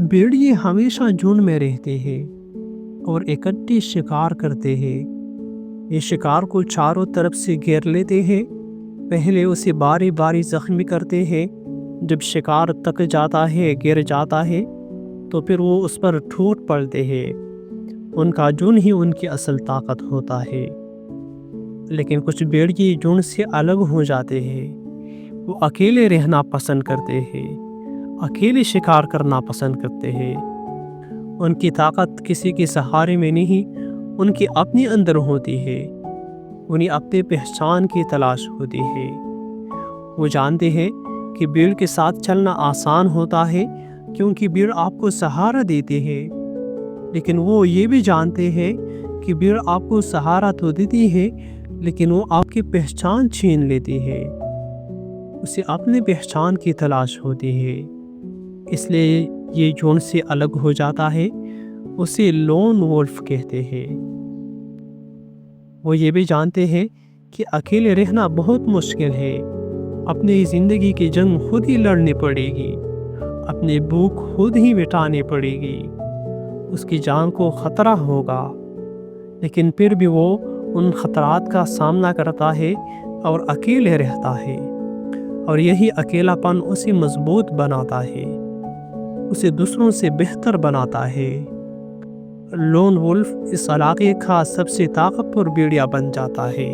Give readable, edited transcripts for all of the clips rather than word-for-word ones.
भेड़िए हमेशा झुंड में रहते हैं और इकट्ठे शिकार करते हैं। ये शिकार को चारों तरफ से घेर लेते हैं। पहले उसे बारी बारी जख्मी करते हैं। जब शिकार थक जाता है, गिर जाता है, तो फिर वो उस पर टूट पड़ते हैं। उनका झुंड ही उनकी असल ताकत होता है। लेकिन कुछ भेड़िए झुंड से अलग हो जाते हैं। वो अकेले रहना पसंद करते हैं, अकेले शिकार करना पसंद करते हैं। उनकी ताकत किसी के सहारे में नहीं, उनके अपने अंदर होती है। उन्हें अपने पहचान की तलाश होती है। वो जानते हैं कि भीड़ के साथ चलना आसान होता है क्योंकि भीड़ आपको सहारा देती है। लेकिन वो ये भी जानते हैं कि भीड़ आपको सहारा तो देती है, लेकिन वो आपकी पहचान छीन लेती है। उसे अपनी पहचान की तलाश होती है, इसलिए ये झुंड से अलग हो जाता है। उसे लोन वोल्फ कहते हैं। वो ये भी जानते हैं कि अकेले रहना बहुत मुश्किल है। अपनी ज़िंदगी की जंग खुद ही लड़नी पड़ेगी, अपनी भूख खुद ही मिटानी पड़ेगी। उसकी जान को ख़तरा होगा, लेकिन फिर भी वो उन ख़तरात का सामना करता है और अकेले रहता है। और यही अकेलापन उसे मजबूत बनाता है, उसे दूसरों से बेहतर बनाता है। लोन वुल्फ इस इलाके का सबसे ताकतवर भेड़िया बन जाता है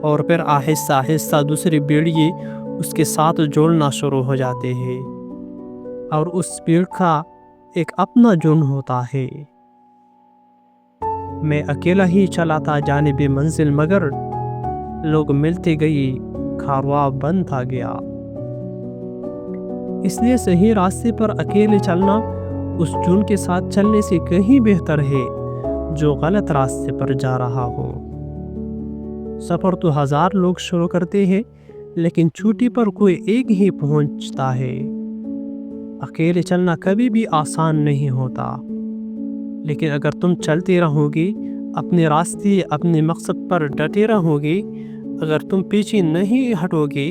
और फिर आहिस्ता आहिस्ता दूसरे भेड़िए उसके साथ जुड़ना शुरू हो जाते हैं और उस भीड़ का एक अपना झुंड होता है। मैं अकेला ही चला था जानिबे मंजिल, मगर लोग मिलते गए, कारवां बनता गया। इसलिए सही रास्ते पर अकेले चलना उस झुंड के साथ चलने से कहीं बेहतर है जो गलत रास्ते पर जा रहा हो। सफ़र तो 1000 लोग शुरू करते हैं, लेकिन चोटी पर कोई एक ही पहुंचता है। अकेले चलना कभी भी आसान नहीं होता, लेकिन अगर तुम चलते रहोगे, अपने रास्ते, अपने मकसद पर डटे रहोगे, अगर तुम पीछे नहीं हटोगे,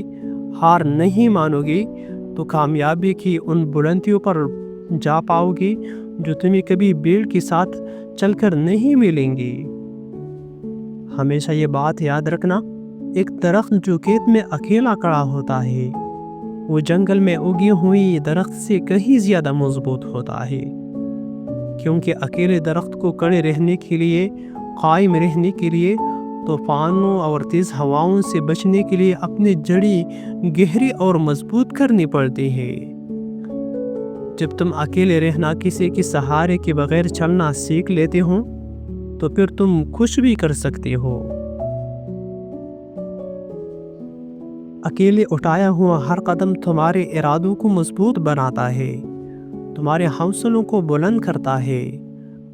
हार नहीं मानोगे, तो कामयाबी की उन बुलंदियों पर जा पाओगे जो तुम्हें कभी भीड़ के साथ चलकर नहीं मिलेंगी। हमेशा ये बात याद रखना, एक दरख्त जो खेत में अकेला खड़ा होता है, वो जंगल में उगी हुई दरख्त से कहीं ज़्यादा मजबूत होता है। क्योंकि अकेले दरख्त को खड़े रहने के लिए, कायम रहने के लिए, तूफानों और तेज़ हवाओं से बचने के लिए अपनी जड़ी गहरी और मजबूत करनी पड़ती है। जब तुम अकेले रहना, किसी के सहारे के बगैर चलना सीख लेते हो, तो फिर तुम कुछ भी कर सकते हो। अकेले उठाया हुआ हर कदम तुम्हारे इरादों को मजबूत बनाता है, तुम्हारे हौसलों को बुलंद करता है,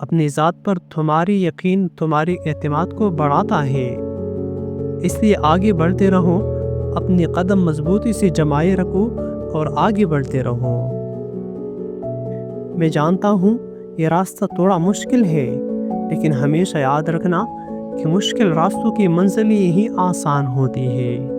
अपनी ज़ात पर तुम्हारी यकीन, तुम्हारे एतमाद को बढ़ाता है। इसलिए आगे बढ़ते रहो, अपने कदम मजबूती से जमाए रखो और आगे बढ़ते रहो। मैं जानता हूँ ये रास्ता थोड़ा मुश्किल है, लेकिन हमेशा याद रखना कि मुश्किल रास्तों की मंजिल ही आसान होती है।